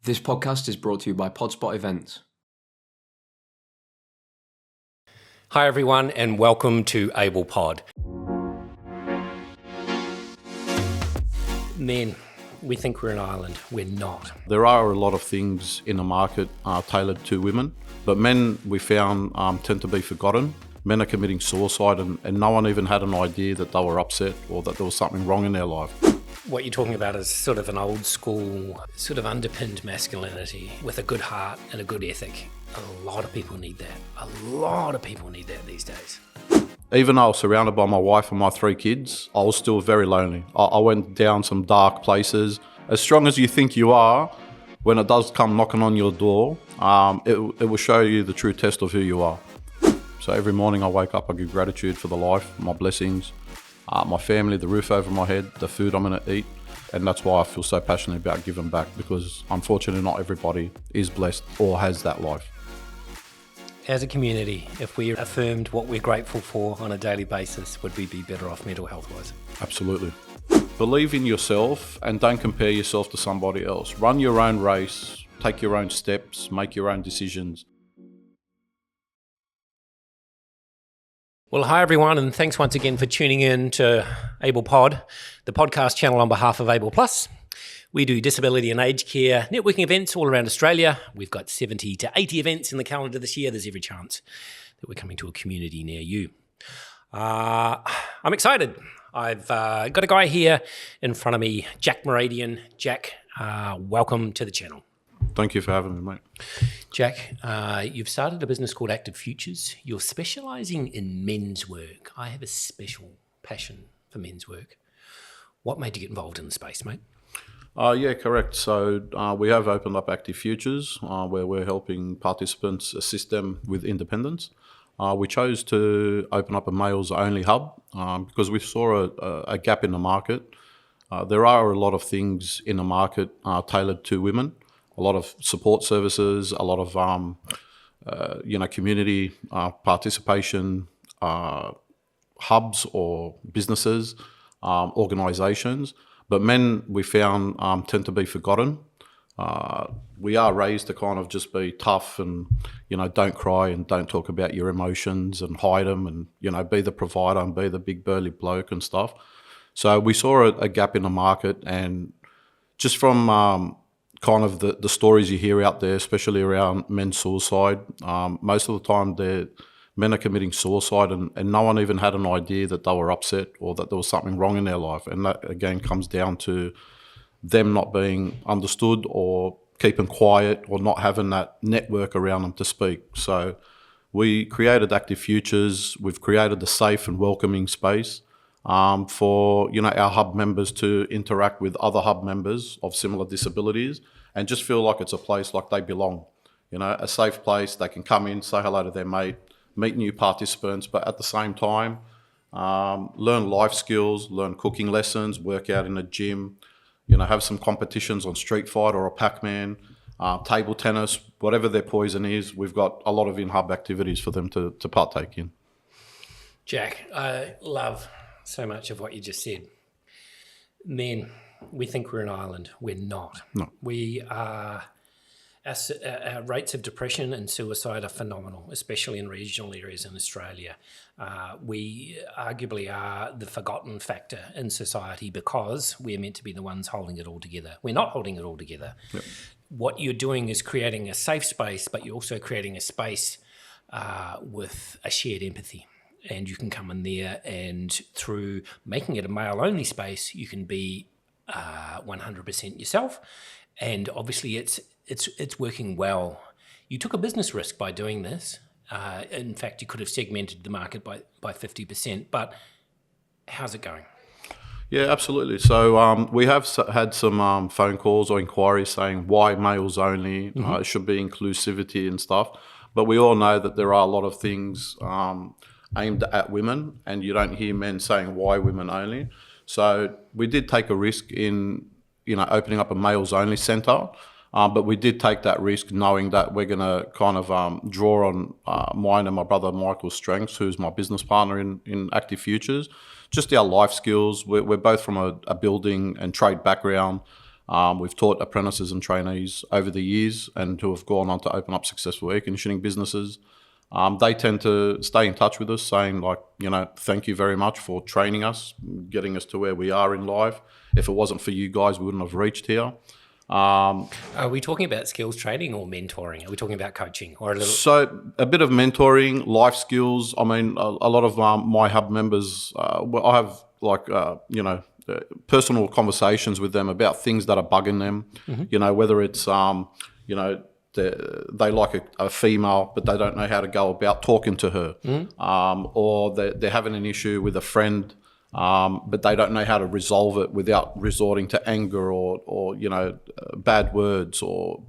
This podcast is brought to you by PodSpot Events. Hi everyone and welcome to Able Pod. Men, we think we're an island. We're not. There are a lot of things in the market tailored to women, but men we found tend to be forgotten. Men are committing suicide and no one even had an idea that they were upset or that there was something wrong in their life. What you're talking about is sort of an old school, sort of underpinned masculinity with a good heart and a good ethic. A lot of people need that. A lot of people need that these days. Even though I was surrounded by my wife and my 3 kids, I was still very lonely. I went down some dark places. As strong as you think you are, when it does come knocking on your door, it will show you the true test of who you are. So every morning I wake up, I give gratitude for the life, my blessings, my family, the roof over my head, the food I'm going to eat. And that's why I feel so passionate about giving back, because unfortunately not everybody is blessed or has that life. As a community, if we affirmed what we're grateful for on a daily basis, would we be better off mental health-wise? Absolutely. Believe in yourself and don't compare yourself to somebody else. Run your own race, take your own steps, make your own decisions. Well, hi everyone, and thanks once again for tuning in to Able Pod, the podcast channel on behalf of Able Plus. We do disability and aged care networking events all around Australia. We've got 70 to 80 events in the calendar this year. There's every chance that we're coming to a community near you. I'm excited. I've got a guy here in front of me, Jack Mouradian. Jack, welcome to the channel. Thank you for having me, mate. Jack, you've started a business called Active Futures. You're specialising in men's work. I have a special passion for men's work. What made you get involved in the space, mate? Yeah, correct. So we have opened up Active Futures where we're helping participants assist them with independence. We chose to open up a males only hub because we saw a gap in the market. There are a lot of things in the market tailored to women, a lot of support services, a lot of community participation hubs or businesses, organisations. But men, we found, tend to be forgotten. We are raised to kind of just be tough and, don't cry and don't talk about your emotions and hide them and, be the provider and be the big burly bloke and stuff. So we saw a gap in the market, and just from kind of the stories you hear out there, especially around men's suicide, most of the time men are committing suicide and no one even had an idea that they were upset or that there was something wrong in their life. And that, again, comes down to them not being understood or keeping quiet or not having that network around them to speak. So we created Active Futures. We've created a safe and welcoming space for our hub members to interact with other hub members of similar disabilities and just feel like it's a place like they belong. A safe place. They can come in, say hello to their mate, meet new participants, but at the same time, learn life skills, learn cooking lessons, work out in a gym, have some competitions on Street Fight or a Pac-Man, table tennis, whatever their poison is. We've got a lot of in-hub activities for them to partake in. Jack, I love so much of what you just said. Men, we think we're an island. We're not. No. We are... Our rates of depression and suicide are phenomenal, especially in regional areas in Australia. We arguably are the forgotten factor in society because we're meant to be the ones holding it all together. We're not holding it all together. Yep. What you're doing is creating a safe space, but you're also creating a space with a shared empathy. And you can come in there and through making it a male-only space, you can be 100% yourself. And obviously it's working well. You took a business risk by doing this. In fact, you could have segmented the market by 50%, but how's it going? Yeah, absolutely. So we have had some phone calls or inquiries saying why males only, it should be inclusivity and stuff. But we all know that there are a lot of things aimed at women, and you don't hear men saying why women only. So we did take a risk in opening up a males only centre. But we did take that risk knowing that we're going to kind of draw on mine and my brother Michael's strengths, who's my business partner in Active Futures. Just our life skills. We're both from a building and trade background. We've taught apprentices and trainees over the years and who have gone on to open up successful air conditioning businesses. They tend to stay in touch with us saying like, thank you very much for training us, getting us to where we are in life. If it wasn't for you guys, we wouldn't have reached here. Are we talking about skills training or mentoring? Are we talking about coaching or a little? So a bit of mentoring, life skills. I mean, a lot of my hub members, I have personal conversations with them about things that are bugging them. Mm-hmm. Whether it's, they like a female, but they don't know how to go about talking to her. Mm-hmm. Or they're having an issue with a friend, but they don't know how to resolve it without resorting to anger or bad words or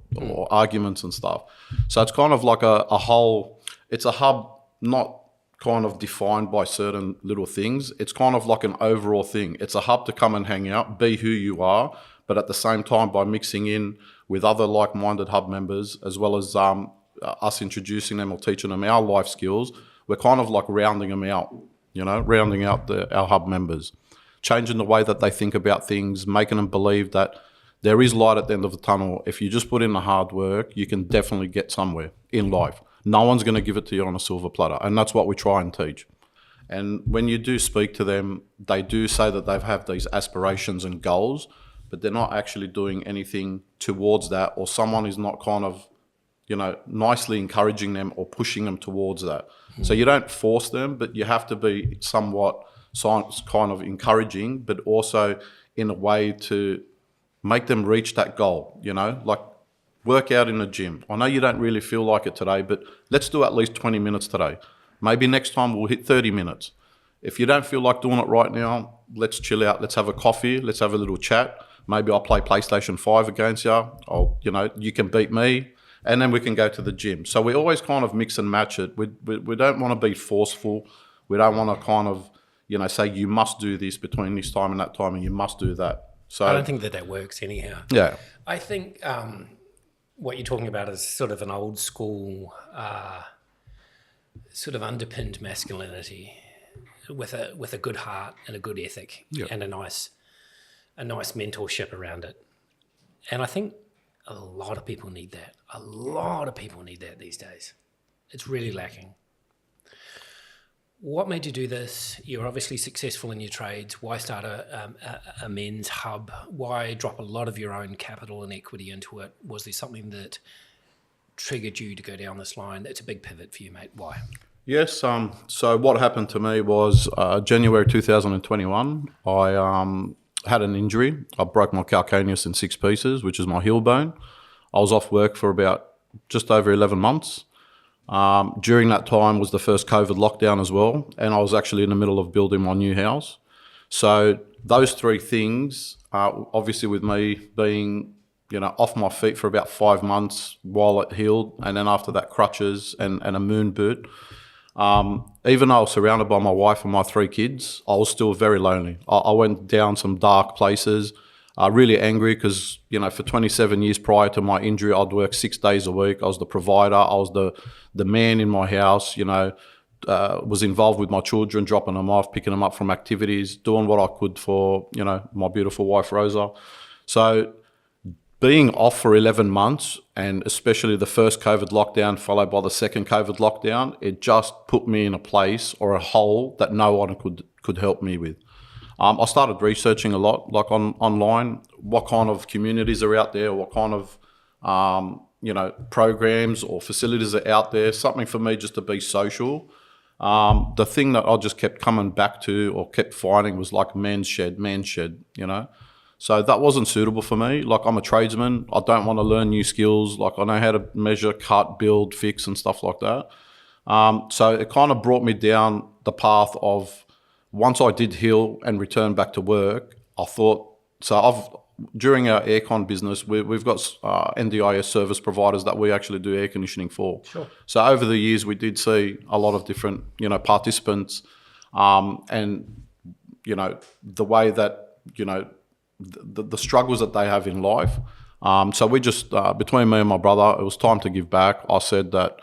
arguments and stuff. So it's kind of like a whole, it's a hub not kind of defined by certain little things. It's kind of like an overall thing. It's a hub to come and hang out, be who you are, but at the same time by mixing in with other like-minded hub members, as well as us introducing them or teaching them our life skills, we're kind of like rounding them out. Rounding out our hub members, changing the way that they think about things, making them believe that there is light at the end of the tunnel. If you just put in the hard work, you can definitely get somewhere in life. No one's going to give it to you on a silver platter, and that's what we try and teach. And when you do speak to them, they do say that they have these aspirations and goals, but they're not actually doing anything towards that, or someone is not kind of nicely encouraging them or pushing them towards that. Mm-hmm. So you don't force them, but you have to be somewhat kind of encouraging, but also in a way to make them reach that goal, like work out in the gym. I know you don't really feel like it today, but let's do at least 20 minutes today. Maybe next time we'll hit 30 minutes. If you don't feel like doing it right now, let's chill out. Let's have a coffee. Let's have a little chat. Maybe I'll play PlayStation 5 against you. You can beat me. And then we can go to the gym. So we always kind of mix and match it. We don't want to be forceful. We don't want to kind of, say you must do this between this time and that time and you must do that. So I don't think that works anyhow. Yeah. I think what you're talking about is sort of an old school, sort of underpinned masculinity with a good heart and a good ethic. Yep. And a nice mentorship around it. And I think a lot of people need that. A lot of people need that these days. It's really lacking. What made you do this? You're obviously successful in your trades. Why start a men's hub? Why drop a lot of your own capital and equity into it? Was there something that triggered you to go down this line? It's a big pivot for you, mate. Why? Yes. So what happened to me was January 2021, I had an injury. I broke my calcaneus in 6 pieces, which is my heel bone. I was off work for about just over 11 months. During that time was the first COVID lockdown as well, and I was actually in the middle of building my new house. So those 3 things, obviously with me being, off my feet for about 5 months while it healed, and then after that crutches and a moon boot. Even though I was surrounded by my wife and my 3 kids, I was still very lonely. I went down some dark places, really angry because, for 27 years prior to my injury, I'd work 6 days a week. I was the provider. I was the man in my house, was involved with my children, dropping them off, picking them up from activities, doing what I could for, my beautiful wife, Rosa. So being off for 11 months, and especially the first COVID lockdown followed by the second COVID lockdown, it just put me in a place or a hole that no one could help me with. I started researching a lot, like online, what kind of communities are out there, what kind of, programs or facilities are out there, something for me just to be social. The thing that I just kept coming back to or kept finding was like man's shed. So that wasn't suitable for me. Like, I'm a tradesman. I don't want to learn new skills. Like, I know how to measure, cut, build, fix and stuff like that. So it kind of brought me down the path of, once I did heal and return back to work, I thought, during our aircon business, we've got NDIS service providers that we actually do air conditioning for. Sure. So over the years, we did see a lot of different, participants, and, the way that, the struggles that they have in life. So we just, between me and my brother, it was time to give back. I said that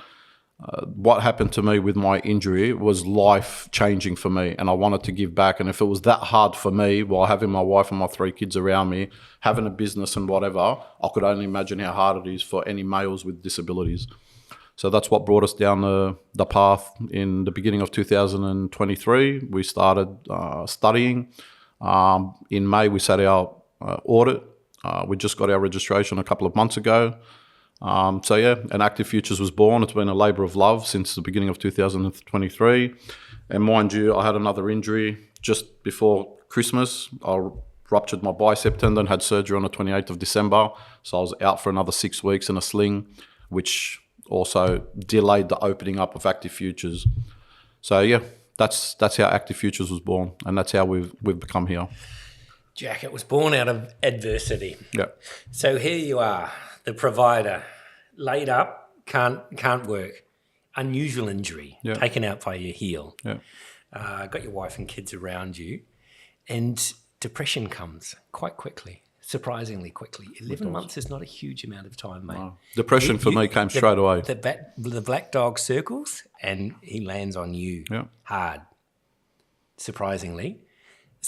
what happened to me with my injury was life-changing for me, and I wanted to give back. And if it was that hard for me while having my wife and my 3 kids around me, having a business and whatever, I could only imagine how hard it is for any males with disabilities. So that's what brought us down the path. In the beginning of 2023, we started studying. In May, we sat our audit. We just got our registration a couple of months ago. So yeah, and Active Futures was born. It's been a labour of love since the beginning of 2023. And mind you, I had another injury just before Christmas. I ruptured my bicep tendon, had surgery on the 28th of December. So I was out for another 6 weeks in a sling, which also delayed the opening up of Active Futures. So yeah, that's how Active Futures was born, and that's how we've become here. Jack, it was born out of adversity. Yeah. So here you are, the provider, laid up, can't work, unusual injury, taken out by your heel. Yeah. Got your wife and kids around you, and depression comes quite quickly. Surprisingly quickly. 11 months is not a huge amount of time, mate. No. Depression for me came straight away. The black dog circles and he lands on you hard. Surprisingly.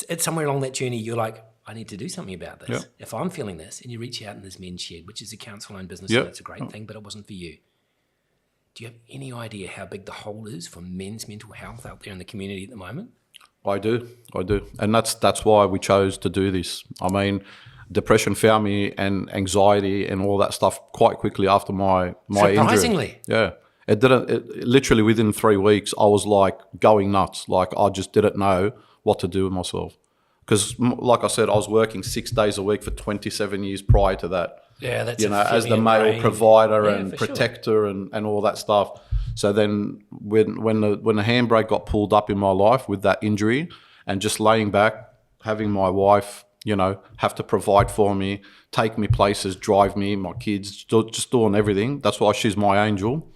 It's somewhere along that journey you're like, I need to do something about this. Yeah. If I'm feeling this, and you reach out in this men's shed, which is a council-owned business, and it's a great thing, but it wasn't for you. Do you have any idea how big the hole is for men's mental health out there in the community at the moment? I do. And that's why we chose to do this. I mean, depression found me, and anxiety and all that stuff quite quickly after my Surprisingly. injury. Yeah. It literally within 3 weeks, I was like going nuts. Like I just didn't know what to do with myself. Because like I said, I was working 6 days a week for 27 years prior to that. Yeah, that's as the male provider and protector and all that stuff. So then when the handbrake got pulled up in my life with that injury, and just laying back, having my wife, have to provide for me, take me places, drive me, my kids, just doing everything. That's why she's my angel.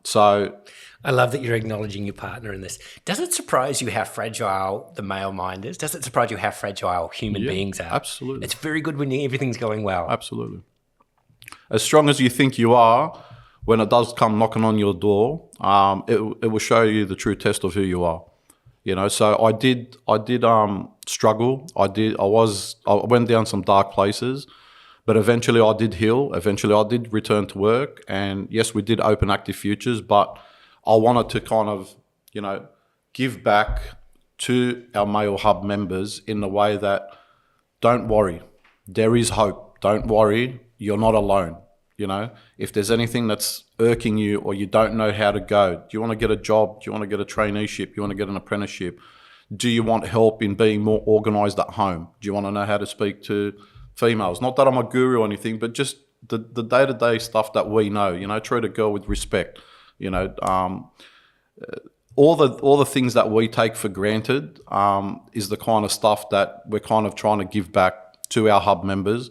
So I love that you're acknowledging your partner in this. Does it surprise you how fragile the male mind is? Does it surprise you how fragile human beings are? Absolutely. It's very good when everything's going well. Absolutely. As strong as you think you are, when it does come knocking on your door, it will show you the true test of who you are. So I did struggle. I went down some dark places, but eventually I did heal. Eventually I did return to work, and yes, we did open Active Futures, but I wanted to kind of, give back to our male hub members in the way that, don't worry, there is hope. Don't worry, you're not alone. If there's anything that's irking you, or you don't know how to go, do you want to get a job? Do you want to get a traineeship? Do you want to get an apprenticeship? Do you want help in being more organised at home? Do you want to know how to speak to females? Not that I'm a guru or anything, but just the day-to-day stuff that we know, treat a girl with respect, all the things that we take for granted is the kind of stuff that we're kind of trying to give back to our hub members.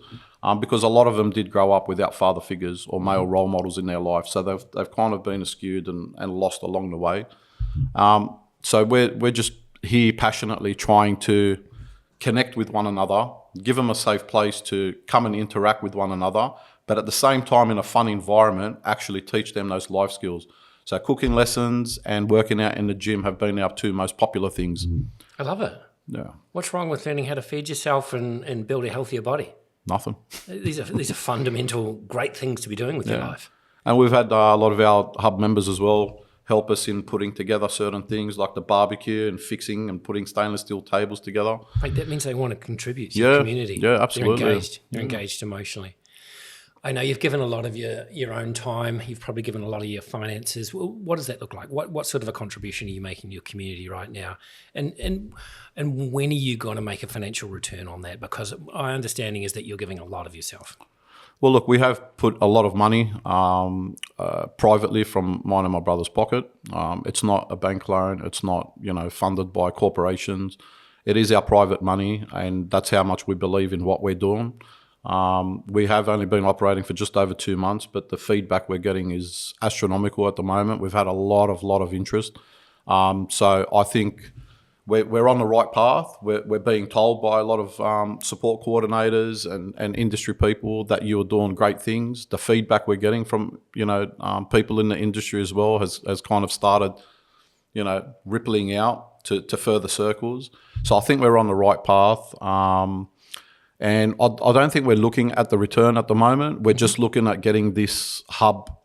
Because a lot of them did grow up without father figures or male role models in their life, so they've kind of been skewed and lost along the way. So we're just here passionately trying to connect with one another, give them a safe place to come and interact with one another, but at the same time in a fun environment, actually teach them those life skills. So cooking lessons and working out in the gym have been our 2 most popular things. I love it. Yeah. What's wrong with learning how to feed yourself and build a healthier body? Nothing. These are fundamental great things to be doing with your life. And we've had a lot of our hub members as well help us in putting together certain things like the barbecue and fixing and putting stainless steel tables together. Like that means they want to contribute to your community. Yeah, absolutely. They're engaged. You're engaged emotionally. I know you've given a lot of your own time. You've probably given a lot of your finances. What does that look like? What sort of a contribution are you making to your community right now? And when are you going to make a financial return on that? Because my understanding is that you're giving a lot of yourself. Well, look, we have put a lot of money privately from mine and my brother's pocket. It's not a bank loan. It's not, funded by corporations. It is our private money, and that's how much we believe in what we're doing. We have only been operating for just over 2 months, but the feedback we're getting is astronomical at the moment. We've had a lot of interest. So I think we're on the right path. We're being told by a lot of support coordinators and industry people that you're doing great things. The feedback we're getting from people in the industry as well has kind of started rippling out to further circles. So I think we're on the right path. And I don't think we're looking at the return at the moment. We're just looking at getting this hub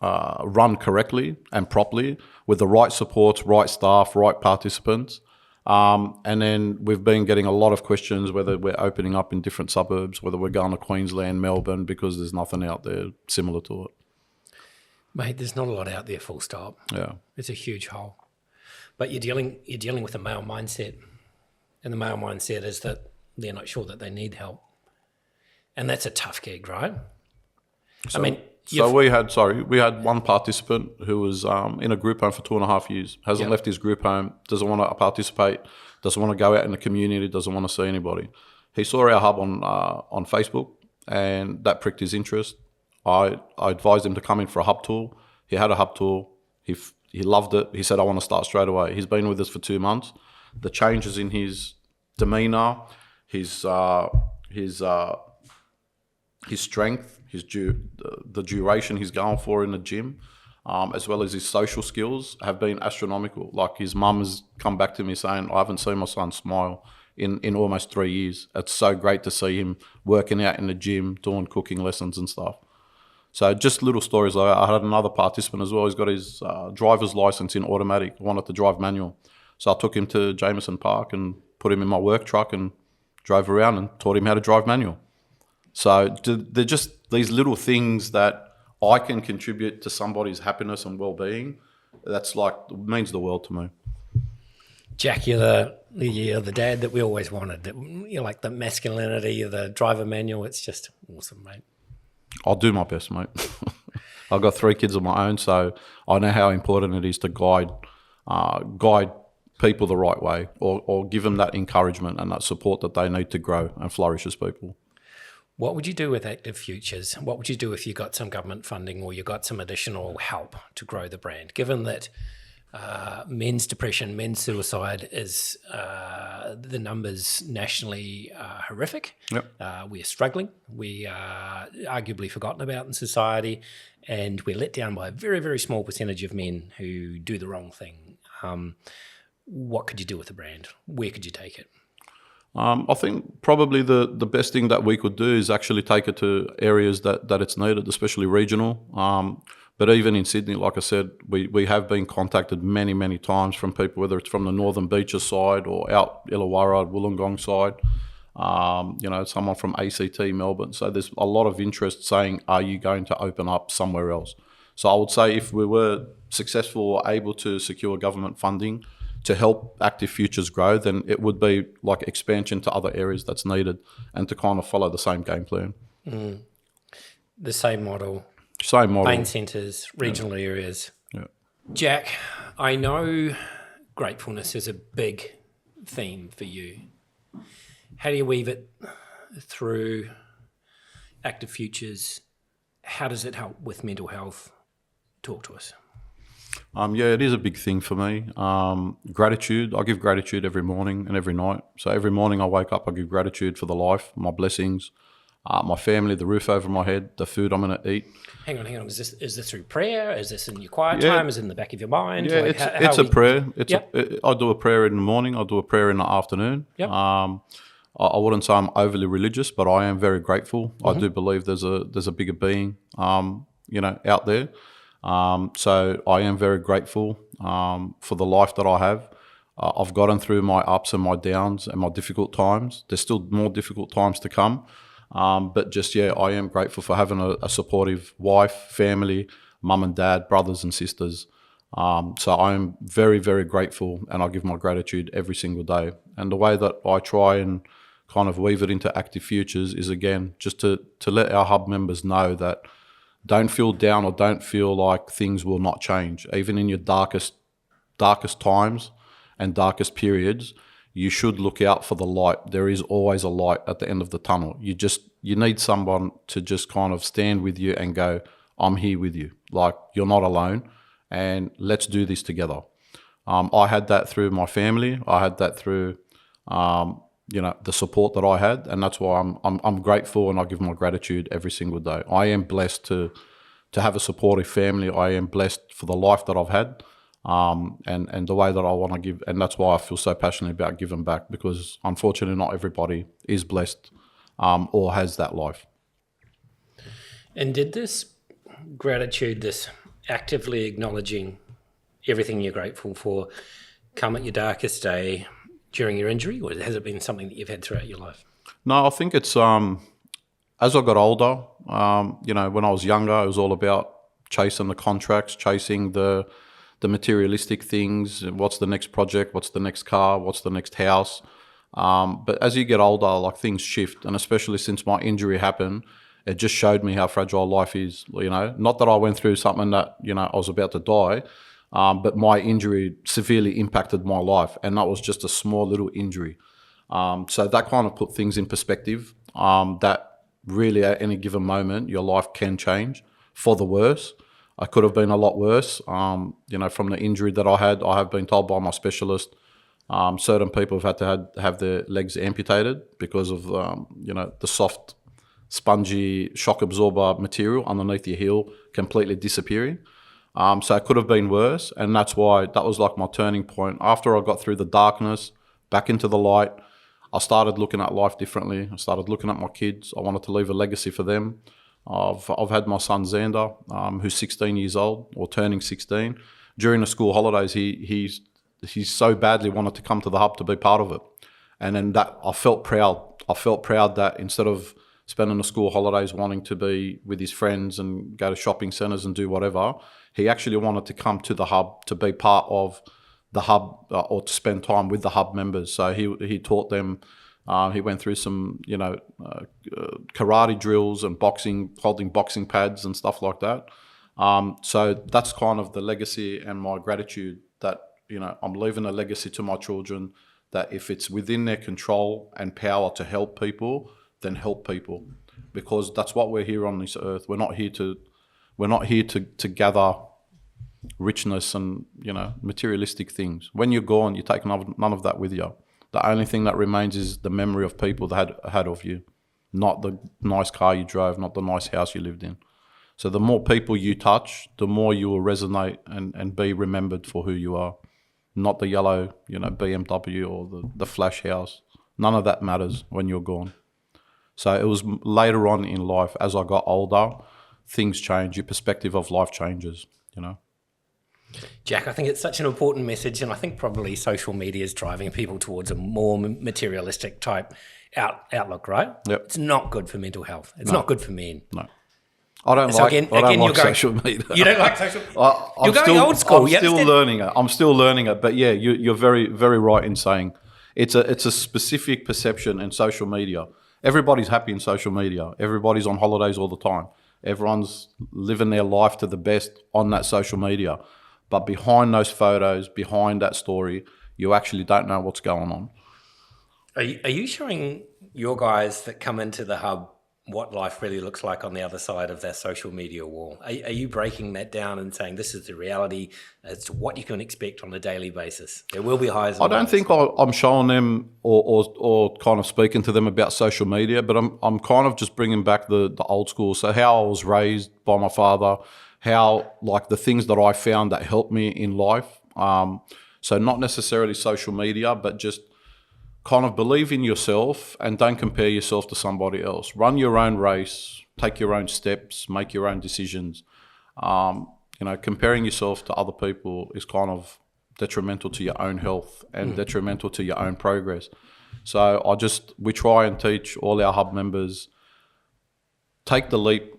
run correctly and properly with the right supports, right staff, right participants. And then we've been getting a lot of questions whether we're opening up in different suburbs, whether we're going to Queensland, Melbourne, because there's nothing out there similar to it. Mate, there's not a lot out there, full stop. Yeah. It's a huge hole. But you're dealing with a male mindset. And the male mindset is that they're not sure that they need help. And that's a tough gig, right? We had one participant who was in a group home for 2.5 years, hasn't left his group home, doesn't want to participate, doesn't want to go out in the community, doesn't want to see anybody. He saw our hub on Facebook, and that pricked his interest. I advised him to come in for a hub tour. He had a hub tour. He loved it. He said, I want to start straight away. He's been with us for 2 months. The changes in his demeanour, his strength, the duration he's going for in the gym, as well as his social skills have been astronomical. Like his mum has come back to me saying, I haven't seen my son smile in almost 3 years. It's so great to see him working out in the gym, doing cooking lessons and stuff. So just little stories like that. I had another participant as well. He's got his driver's license in automatic, wanted to drive manual. So I took him to Jameson Park and put him in my work truck and drove around and taught him how to drive manual. So they're just these little things that I can contribute to somebody's happiness and well-being. That's means the world to me. Jack, you're the dad that we always wanted. You're like the masculinity, the driver manual. It's just awesome, mate. I'll do my best, mate. I've got 3 kids of my own, so I know how important it is to guide people the right way, or give them that encouragement and that support that they need to grow and flourish as people. What would you do with Active Futures? What would you do if you got some government funding or you got some additional help to grow the brand? Given that men's depression, men's suicide is the numbers nationally are horrific. Yep. We are struggling. We are arguably forgotten about in society, and we're let down by a very, very small percentage of men who do the wrong thing. What could you do with the brand? Where could you take it? I think probably the best thing that we could do is actually take it to areas that it's needed, especially regional. But even in Sydney, like I said, we have been contacted many, many times from people, whether it's from the Northern Beaches side or out Illawarra, Wollongong side, someone from ACT, Melbourne. So there's a lot of interest saying, are you going to open up somewhere else? So I would say if we were successful or able to secure government funding to help Active Futures grow, then it would be like expansion to other areas that's needed and to kind of follow the same game plan. The same model. Pain centres, regional areas. Yeah. Jack, I know gratefulness is a big theme for you. How do you weave it through Active Futures? How does it help with mental health? Talk to us. It is a big thing for me. Gratitude. I give gratitude every morning and every night. So every morning I wake up, I give gratitude for the life, my blessings, my family, the roof over my head, the food I'm going to eat. Hang on. Is this through prayer? Is this in your quiet time? Is it in the back of your mind? Yeah, it's a prayer. I do a prayer in the morning. I do a prayer in the afternoon. Yep. I wouldn't say I'm overly religious, but I am very grateful. I do believe there's a bigger being, out there. So I am very grateful for the life that I have. I've gotten through my ups and my downs and my difficult times. There's still more difficult times to come. But I am grateful for having a supportive wife, family, mum and dad, brothers and sisters. So I'm very, very grateful, and I give my gratitude every single day. And the way that I try and kind of weave it into Active Futures is, again, just to let our hub members know that don't feel down or don't feel like things will not change. Even in your darkest times and darkest periods, you should look out for the light. There is always a light at the end of the tunnel. You need someone to just kind of stand with you and go, I'm here with you. Like, you're not alone, and let's do this together. I had that through my family. I had that through, the support that I had, and that's why I'm grateful, and I give my gratitude every single day. I am blessed to have a supportive family. I am blessed for the life that I've had, and the way that I want to give, and that's why I feel so passionate about giving back, because unfortunately not everybody is blessed or has that life. And did this gratitude, this actively acknowledging everything you're grateful for, come at your darkest day during your injury, or has it been something that you've had throughout your life? No, I think it's as I got older, when I was younger, it was all about chasing the contracts, chasing the materialistic things. What's the next project? What's the next car? What's the next house? But as you get older, like, things shift, and especially since my injury happened, it just showed me how fragile life is. Not that I went through something that I was about to die, but my injury severely impacted my life, and that was just a small little injury. So that kind of put things in perspective. That really, at any given moment, your life can change for the worse. I could have been a lot worse. From the injury that I have been told by my specialist, certain people have had to have their legs amputated because of the soft, spongy shock absorber material underneath your heel completely disappearing. So it could have been worse, and that's why that was like my turning point. After I got through the darkness, back into the light, I started looking at life differently. I started looking at my kids. I wanted to leave a legacy for them. I've had my son Xander, who's 16 years old, or turning 16. During the school holidays, he so badly wanted to come to the hub to be part of it, and then that I felt proud. I felt proud that instead of spending the school holidays wanting to be with his friends and go to shopping centres and do whatever, he actually wanted to come to the hub to be part of the hub, or to spend time with the hub members. So he taught them. He went through some karate drills and boxing, holding boxing pads and stuff like that. So that's kind of the legacy and my gratitude that I'm leaving a legacy to my children, that if it's within their control and power to help people, then help people, because that's what we're here on this earth. We're not here to gather richness and materialistic things. When you're gone, you take none of that with you. The only thing that remains is the memory of people that had ahead of you, not the nice car you drove, not the nice house you lived in. So the more people you touch, the more you will resonate and be remembered for who you are, not the yellow BMW or the flash house. None of that matters when you're gone. So it was later on in life, as I got older, things change. Your perspective of life changes, Jack, I think it's such an important message, and I think probably social media is driving people towards a more materialistic type outlook, right? Yep. It's not good for mental health. It's not good for men. No. I don't like social media. You don't like social media? You're going old school. I'm still learning it. I'm still learning it. But yeah, you're very, very right in saying it's a specific perception in social media. Everybody's happy in social media. Everybody's on holidays all the time. Everyone's living their life to the best on that social media. But behind those photos, behind that story, you actually don't know what's going on. Are you showing your guys that come into the hub what life really looks like on the other side of their social media wall? Are you breaking that down and saying this is the reality as to what you can expect on a daily basis? There will be highs and lows. I don't think I'm showing them or kind of speaking to them about social media, but I'm kind of just bringing back the old school. So how I was raised by my father, how like the things that I found that helped me in life. So not necessarily social media, but just kind of believe in yourself and don't compare yourself to somebody else. Run your own race, take your own steps, make your own decisions. Comparing yourself to other people is kind of detrimental to your own health and detrimental to your own progress. So we try and teach all our hub members, take the leap,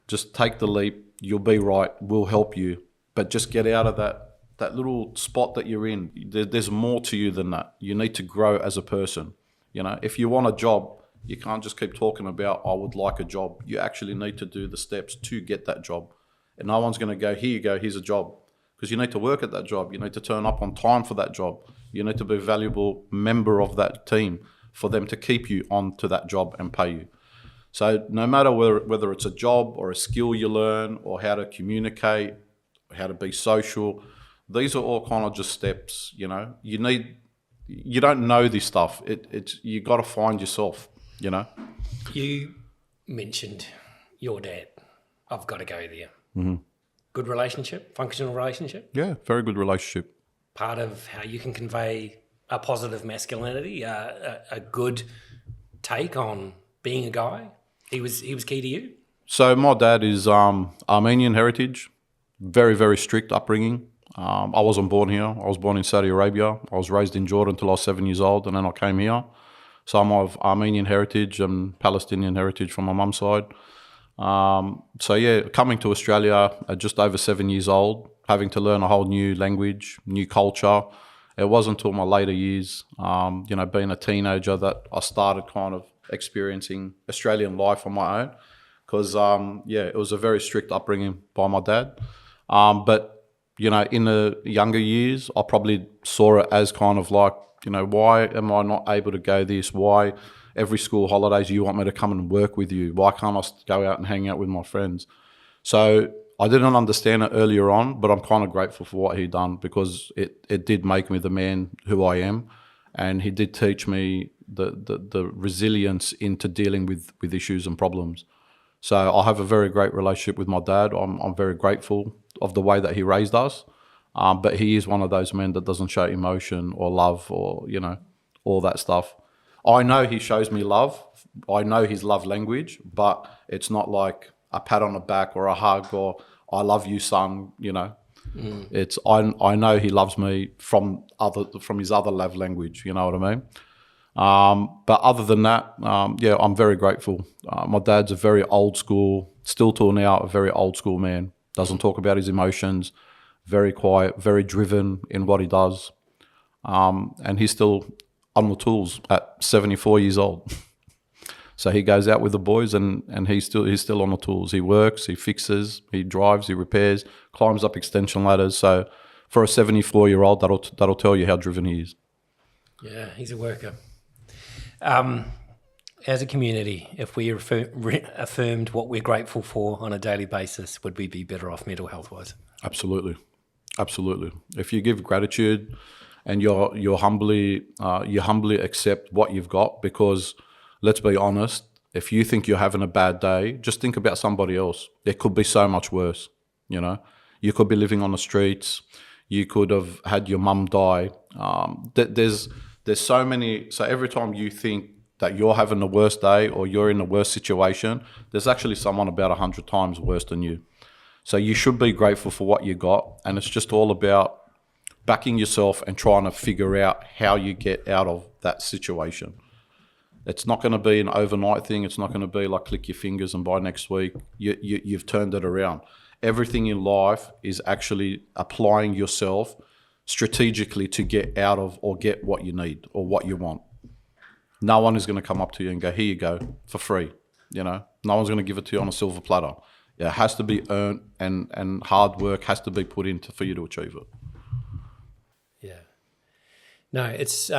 just take the leap. You'll be right. We'll help you, but just get out of that little spot that you're in. There's more to you than that. You need to grow as a person. If you want a job, you can't just keep talking about, I would like a job. You actually need to do the steps to get that job. And no one's going to go, here you go, here's a job. Because you need to work at that job. You need to turn up on time for that job. You need to be a valuable member of that team for them to keep you on to that job and pay you. So no matter whether it's a job or a skill you learn or how to communicate, how to be social, these are all kind of just steps, you know. You don't know this stuff. You got to find yourself, you know. You mentioned your dad. I've got to go there. Mm-hmm. Good relationship, functional relationship. Yeah, very good relationship. Part of how you can convey a positive masculinity, a good take on being a guy. He was key to you. So my dad is Armenian heritage, very, very strict upbringing. I wasn't born here. I was born in Saudi Arabia. I was raised in Jordan until I was 7 years old, and then I came here. So I'm of Armenian heritage and Palestinian heritage from my mum's side. So yeah, coming to Australia at just over 7 years old, having to learn a whole new language, new culture. It wasn't until my later years, being a teenager, that I started kind of experiencing Australian life on my own. Because, it was a very strict upbringing by my dad. But in the younger years, I probably saw it as kind of like, why am I not able to go this? Why every school holidays you want me to come and work with you? Why can't I go out and hang out with my friends? So I didn't understand it earlier on, but I'm kind of grateful for what he done, because it did make me the man who I am. And he did teach me the resilience into dealing with issues and problems. So I have a very great relationship with my dad. I'm very grateful of the way that he raised us. But he is one of those men that doesn't show emotion or love or, all that stuff. I know he shows me love. I know his love language, but it's not like a pat on the back or a hug or I love you, son, It's I know he loves me from his other love language, you know what I mean? But other than that, I'm very grateful. My dad's a very old school, still till now, a very old school man. Doesn't talk about his emotions, very quiet, very driven in what he does. And he's still on the tools at 74 years old. So he goes out with the boys and he's still on the tools. He works, he fixes, he drives, he repairs, climbs up extension ladders. So for a 74-year-old, that'll tell you how driven he is. Yeah, he's a worker. As a community, if we affirmed what we're grateful for on a daily basis, would we be better off mental health-wise? Absolutely. If you give gratitude and you humbly accept what you've got, because let's be honest, if you think you're having a bad day, just think about somebody else. It could be so much worse, You could be living on the streets. You could have had your mum die. There's so many. So every time you think that you're having the worst day or you're in the worst situation, there's actually someone about 100 times worse than you. So you should be grateful for what you got. And it's just all about backing yourself and trying to figure out how you get out of that situation. It's not going to be an overnight thing. It's not going to be like click your fingers and by next week you've turned it around. Everything in life is actually applying yourself strategically to get out of or get what you need or what you want. No one is going to come up to you and go, here you go, for free. No one's going to give it to you on a silver platter. It has to be earned and hard work has to be put into for you to achieve it. Yeah. No, it's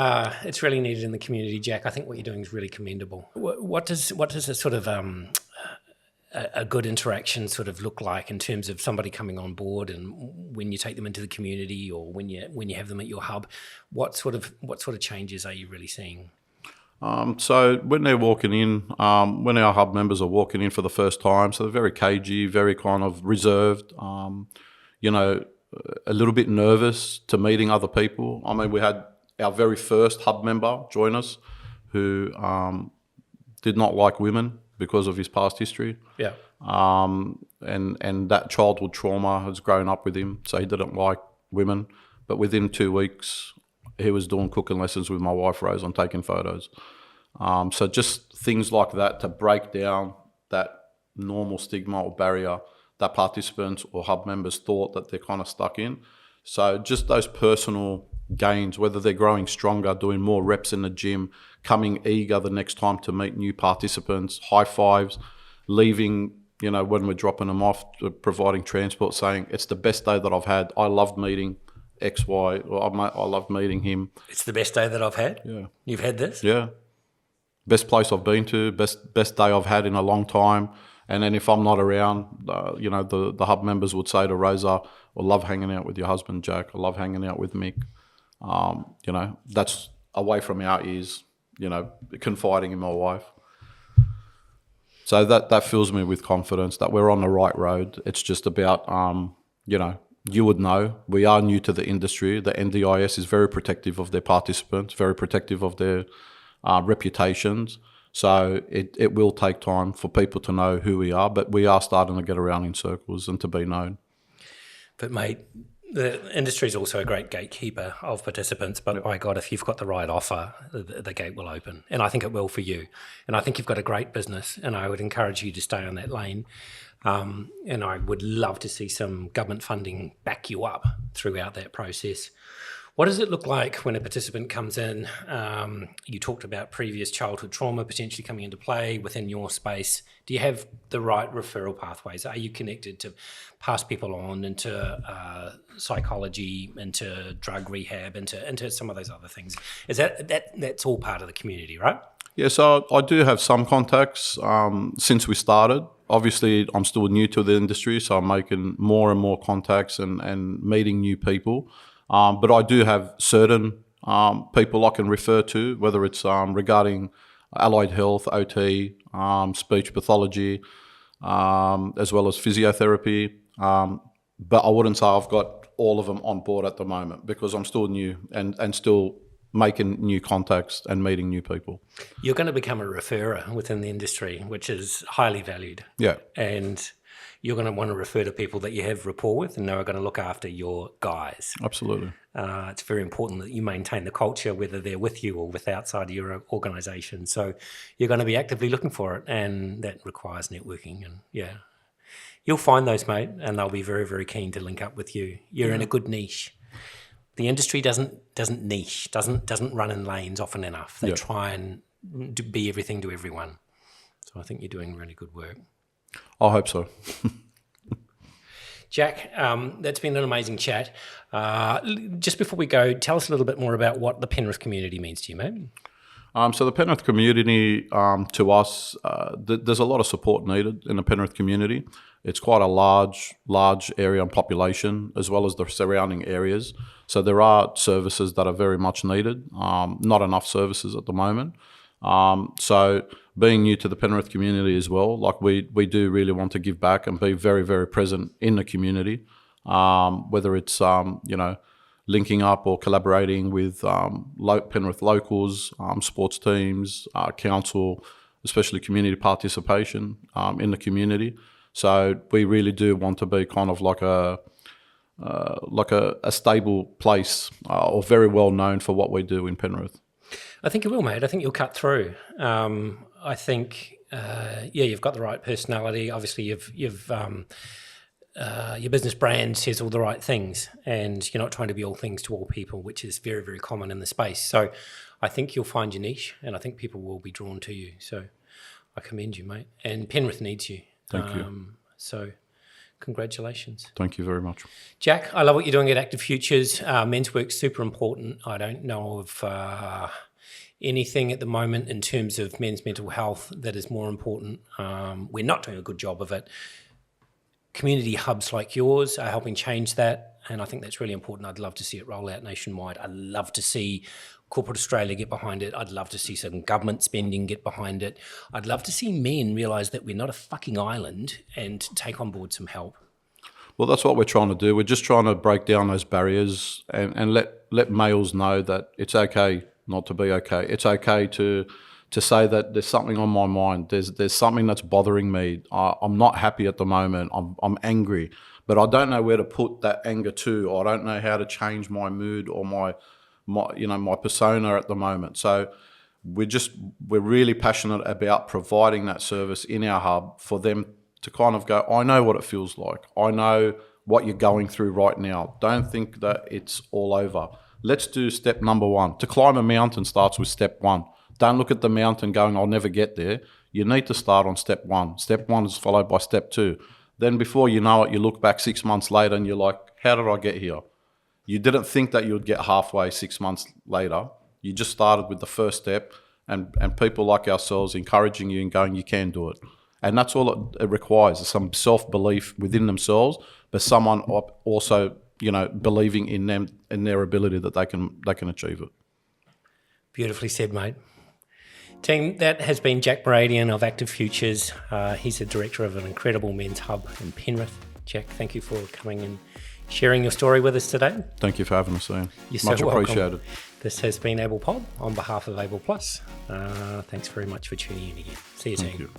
really needed in the community, Jack. I think what you're doing is really commendable. What does a sort of a good interaction sort of look like in terms of somebody coming on board, and when you take them into the community or when you have them at your hub? What sort of changes are you really seeing? So when they're walking in, when our hub members are walking in for the first time, so they're very cagey, very kind of reserved, a little bit nervous to meeting other people. I mean, we had our very first hub member join us who did not like women because of his past history. Yeah. And that childhood trauma has grown up with him, so he didn't like women. But within 2 weeks, he was doing cooking lessons with my wife, Rose, and taking photos. So just things like that to break down that normal stigma or barrier that participants or hub members thought that they're kind of stuck in. So just those personal gains, whether they're growing stronger, doing more reps in the gym, coming eager the next time to meet new participants, high fives, leaving, when we're dropping them off, providing transport, saying, it's the best day that I've had. I loved meeting X, Y, or I loved meeting him. It's the best day that I've had? Yeah. You've had this? Yeah. Best place I've been to, best day I've had in a long time. And then if I'm not around, the hub members would say to Rosa, I love hanging out with your husband, Jack. I love hanging out with Mick. That's away from our ears, confiding in my wife. So that fills me with confidence that we're on the right road. It's just about, you would know, we are new to the industry. The NDIS is very protective of their participants, very protective of their reputations. So it will take time for people to know who we are, but we are starting to get around in circles and to be known. But mate, the industry is also a great gatekeeper of participants, but by God, if you've got the right offer, the gate will open. And I think it will for you. And I think you've got a great business, and I would encourage you to stay on that lane. And I would love to see some government funding back you up throughout that process. What does it look like when a participant comes in? You talked about previous childhood trauma potentially coming into play within your space. Do you have the right referral pathways? Are you connected to pass people on into psychology, into drug rehab, into some of those other things? Is that's all part of the community, right? Yeah, so I do have some contacts since we started. Obviously, I'm still new to the industry, so I'm making more and more contacts and meeting new people. But I do have certain people I can refer to, whether it's regarding allied health, OT, speech pathology, as well as physiotherapy. But I wouldn't say I've got all of them on board at the moment because I'm still new and still making new contacts and meeting new people. You're going to become a referrer within the industry, which is highly valued. Yeah. And you're going to want to refer to people that you have rapport with and are going to look after your guys. Absolutely. It's very important that you maintain the culture, whether they're with you or with outside of your organisation. So you're going to be actively looking for it, and that requires networking. And yeah, you'll find those, mate, and they'll be very, very keen to link up with you. You're in a good niche. The industry doesn't niche, doesn't run in lanes often enough. They try and be everything to everyone. So I think you're doing really good work. I hope so. Jack, that's been an amazing chat. Just before we go, tell us a little bit more about what the Penrith community means to you, mate. So the Penrith community, to us, there's a lot of support needed in the Penrith community. It's quite a large area and population, as well as the surrounding areas. So there are services that are very much needed, not enough services at the moment. So being new to the Penrith community as well, like we do really want to give back and be very, very present in the community, whether it's, linking up or collaborating with Penrith locals, sports teams, council, especially community participation in the community. So we really do want to be kind of like a stable place or very well known for what we do in Penrith. I think you will, mate. I think you'll cut through. I think, you've got the right personality. Obviously, you've your business brand says all the right things, and you're not trying to be all things to all people, which is very, very common in the space. So I think you'll find your niche, and I think people will be drawn to you. So I commend you, mate. And Penrith needs you. Thank you. So congratulations. Thank you very much. Jack, I love what you're doing at Active Futures. Men's work's super important. I don't know of anything at the moment in terms of men's mental health that is more important. We're not doing a good job of it. Community hubs like yours are helping change that, and I think that's really important. I'd love to see it roll out nationwide. I'd love to see corporate Australia get behind it. I'd love to see some government spending get behind it. I'd love to see men realise that we're not a fucking island and take on board some help. Well, that's what we're trying to do. We're just trying to break down those barriers and let males know that it's okay not to be okay. It's okay to say that there's something on my mind. There's something that's bothering me. I'm not happy at the moment. I'm angry, but I don't know where to put that anger to, or I don't know how to change my mood or my persona at the moment. So we're really passionate about providing that service in our hub for them to kind of go, I know what it feels like. I know what you're going through right now. Don't think that it's all over. Let's do step number one. To climb a mountain starts with step one. Don't look at the mountain going, I'll never get there. You need to start on step one. Step one is followed by step two. Then before you know it, you look back 6 months later and you're like, how did I get here? You didn't think that you would get halfway 6 months later. You just started with the first step, and people like ourselves encouraging you and going, you can do it. And that's all it requires, is some self-belief within themselves, but someone also, believing in them and their ability that they can achieve it. Beautifully said, mate. Team, that has been Jack Mouradian of Active Futures. He's the director of an incredible men's hub in Penrith. Jack, thank you for coming and sharing your story with us today. Thank you for having us, Ian. You're Much so welcome. appreciated. This has been Able Pod on behalf of Able Plus. Thanks very much for tuning in again. See you, team. Thank you.